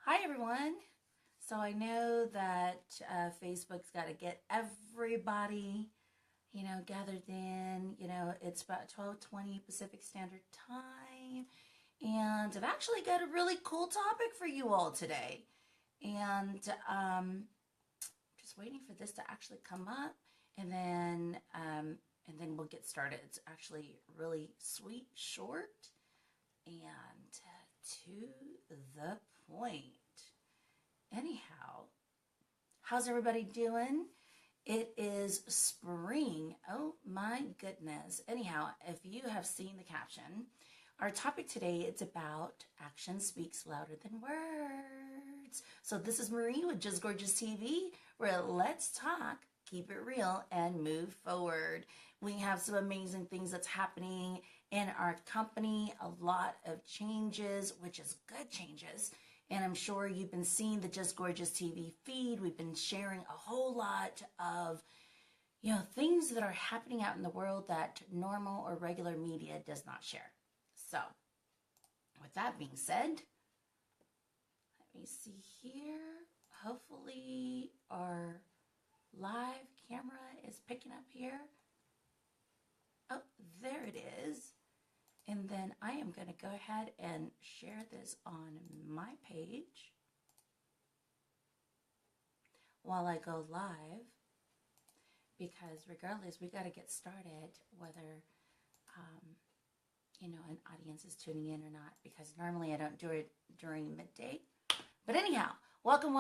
Hi, everyone. So I know that Facebook's got to get everybody, gathered in. It's about 12:20 Pacific Standard Time. And I've actually got a really cool topic for you all today. And just waiting for this to actually come up. And then we'll get started. It's actually really sweet, short, and to the point. Anyhow, how's everybody doing? It is spring. Oh my goodness. Anyhow, if you have seen the caption, our topic today it's about action speaks louder than words. So this is Marie with Just Gorgeous TV, where let's talk, keep it real, and move forward. We have some amazing things that's happening in our company, a lot of changes, which is good changes. And I'm sure you've been seeing the Just Gorgeous TV feed. We've been sharing a whole lot of, things that are happening out in the world that normal or regular media does not share. So, with that being said, let me see here. Hopefully our live camera is picking up here. Oh, there it is. And then I am going to go ahead and share this on my page while I go live, because regardless, we got to get started whether, an audience is tuning in or not, because normally I don't do it during midday. But anyhow, welcome.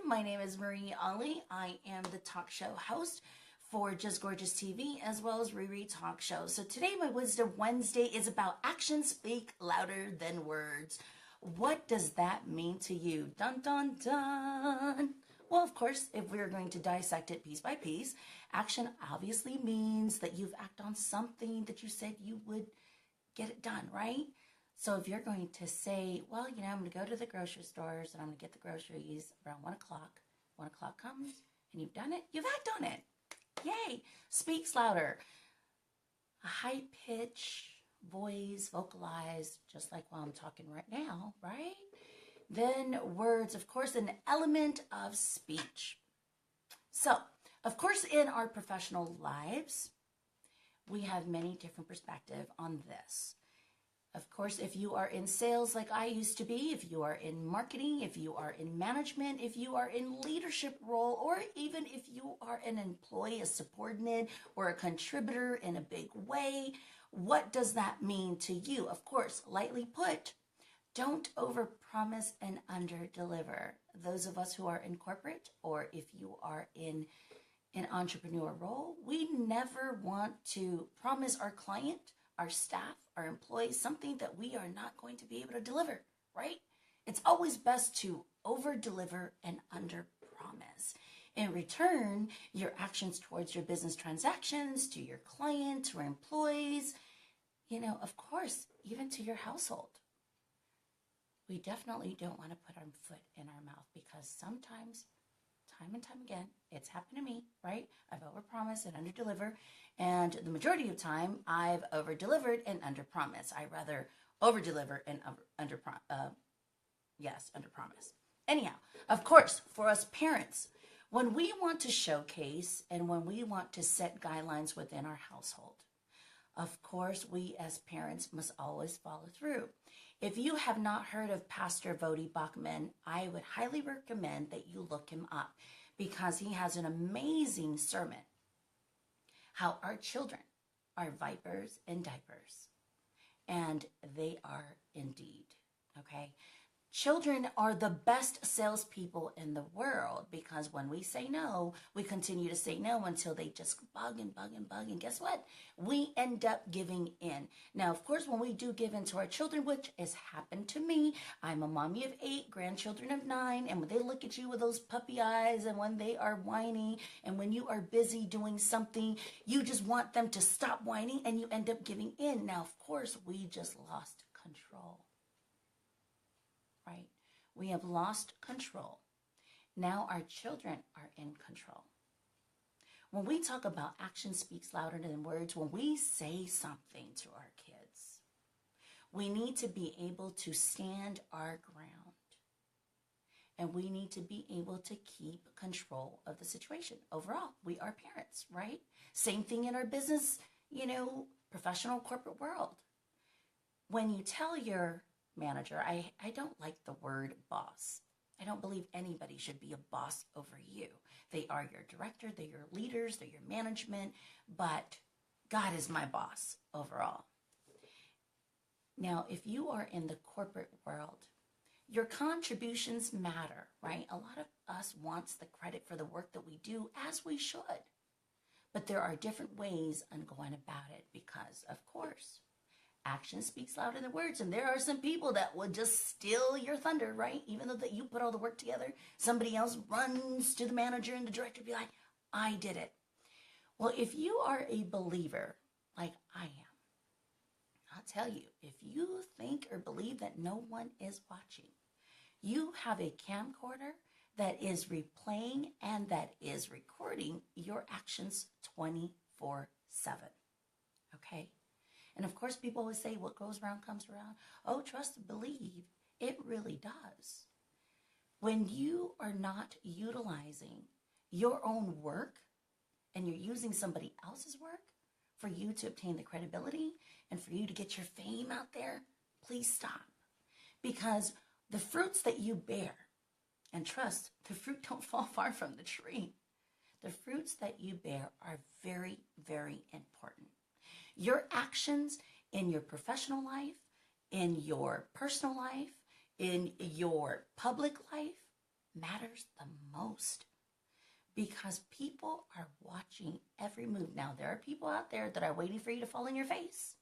My name is Marie Ali. I am the talk show host for Just Gorgeous TV, as well as Riri Talk Show. So today, my Wisdom Wednesday is about actions speak louder than words. What does that mean to you? Dun, dun, dun. Well, of course, if we're going to dissect it piece by piece, action obviously means that you've acted on something that you said you would get it done, right? So if you're going to say, well, I'm going to go to the grocery stores and I'm going to get the groceries around 1 o'clock. 1 o'clock comes and you've done it, you've acted on it. Yay! Speaks louder. A high pitch voice, vocalized, just like while I'm talking right now, right? Then words, of course, an element of speech. So, of course, in our professional lives, we have many different perspectives on this. Of course, if you are in sales like I used to be, if you are in marketing, if you are in management, if you are in leadership role, or even if you are an employee, a subordinate, or a contributor in a big way, what does that mean to you? Of course, lightly put, don't overpromise and underdeliver. Those of us who are in corporate, or if you are in an entrepreneur role, we never want to promise our client, our staff, our employees, something that we are not going to be able to deliver, right? It's always best to over-deliver and under-promise. In return, your actions towards your business transactions, to your client or employees, of course, even to your household. We definitely don't want to put our foot in our mouth, because sometimes, time and time again, it's happened to me, right? I've overpromised and underdelivered, and the majority of time, I've overdelivered and underpromised. I rather overdeliver and underpromise. Anyhow, of course, for us parents, when we want to showcase and when we want to set guidelines within our household, of course, we as parents must always follow through. If you have not heard of Pastor Vodi Bachman, I would highly recommend that you look him up, because he has an amazing sermon, how our children are vipers in diapers. And they are indeed, okay? Children are the best salespeople in the world, because when we say no, we continue to say no until they just bug. And guess what? We end up giving in. Now, of course, when we do give in to our children, which has happened to me, I'm a mommy of 8, grandchildren of 9, and when they look at you with those puppy eyes, and when they are whining, and when you are busy doing something, you just want them to stop whining, and you end up giving in. Now, of course, we just lost control. Right? We have lost control. Now our children are in control. When we talk about action speaks louder than words, when we say something to our kids, we need to be able to stand our ground. And we need to be able to keep control of the situation. Overall, we are parents, right? Same thing in our business, professional corporate world. When you tell your manager, I don't like the word boss. I don't believe anybody should be a boss over you. They are your director, they're your leaders, they're your management, but God is my boss overall. Now, if you are in the corporate world, your contributions matter, right? A lot of us wants the credit for the work that we do, as we should. But there are different ways on going about it because, of course, action speaks louder than words. And there are some people that will just steal your thunder, right? Even though that you put all the work together, somebody else runs to the manager and the director and be like, I did it. Well, if you are a believer like I am, I'll tell you, if you think or believe that no one is watching, you have a camcorder that is replaying and that is recording your actions 24/7. Okay? And of course, people always say, what goes around comes around. Oh, trust and believe. It really does. When you are not utilizing your own work and you're using somebody else's work for you to obtain the credibility and for you to get your fame out there, please stop. Because the fruits that you bear, and trust, the fruit don't fall far from the tree. The fruits that you bear are very, very important. Your actions in your professional life, in your personal life, in your public life matters the most because people are watching every move. Now, there are people out there that are waiting for you to fall in your face.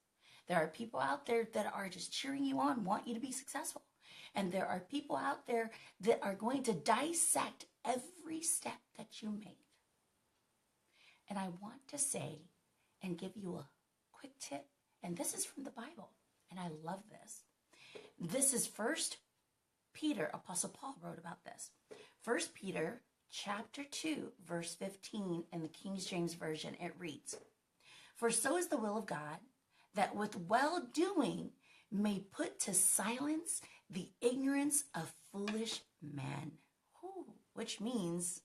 There are people out there that are just cheering you on, want you to be successful. And there are people out there that are going to dissect every step that you make. And I want to say and give you a quick tip, and this is from the Bible, and I love this. This is 1 Peter, Apostle Paul wrote about this. 1 Peter chapter 2, verse 15 in the King James Version, it reads, "For so is the will of God, that with well-doing may put to silence the ignorance of foolish men." Which means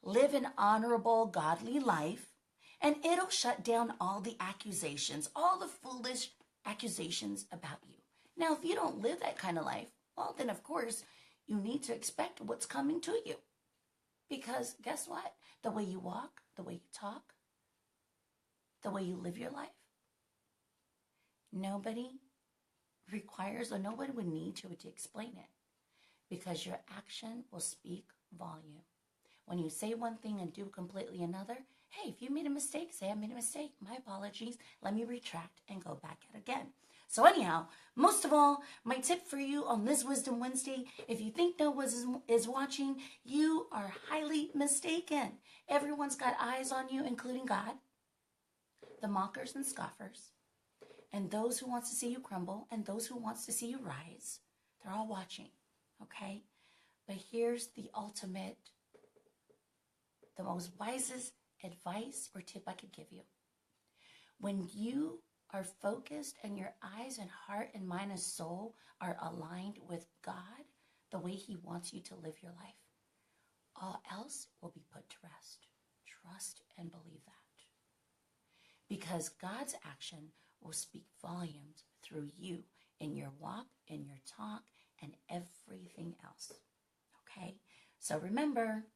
live an honorable, godly life, and it'll shut down all the accusations, all the foolish accusations about you. Now, if you don't live that kind of life, well, then, of course, you need to expect what's coming to you. Because guess what? The way you walk, the way you talk, the way you live your life, nobody requires or nobody would need to explain it because your action will speak volume. When you say one thing and do completely another, hey, if you made a mistake, say I made a mistake. My apologies. Let me retract and go back at it again. So anyhow, most of all, my tip for you on this Wisdom Wednesday, if you think no one is watching, you are highly mistaken. Everyone's got eyes on you, including God, the mockers and scoffers, and those who wants to see you crumble, and those who wants to see you rise. They're all watching, okay? But here's the ultimate, the most wisest advice or tip I could give you. When you are focused and your eyes and heart and mind and soul are aligned with God, the way He wants you to live your life, all else will be put to rest. Trust and believe that. Because God's action will speak volumes through you in your walk, in your talk, and everything else. Okay? So remember,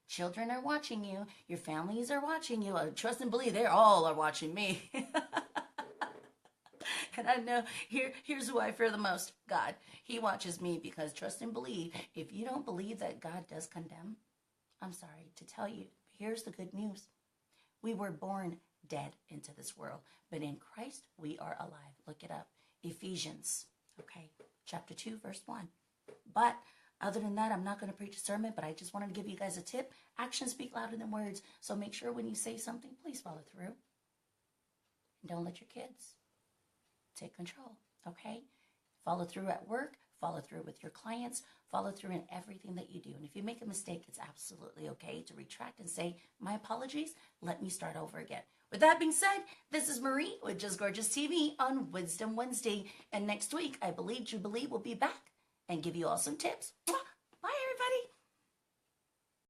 children are watching you. Your families are watching you. Trust and believe, they all are watching me. And I know, here's who I fear the most, God. He watches me because trust and believe, if you don't believe that God does condemn, I'm sorry to tell you, here's the good news. We were born dead into this world, but in Christ we are alive. Look it up. Ephesians, okay, chapter 2, verse 1. But other than that, I'm not going to preach a sermon, but I just wanted to give you guys a tip. Actions speak louder than words. So make sure when you say something, please follow through. And don't let your kids take control, okay? Follow through at work, follow through with your clients, follow through in everything that you do. And if you make a mistake, it's absolutely okay to retract and say, my apologies, let me start over again. With that being said, this is Marie with Just Gorgeous TV on Wisdom Wednesday. And next week, I believe Jubilee will be back and give you all some tips.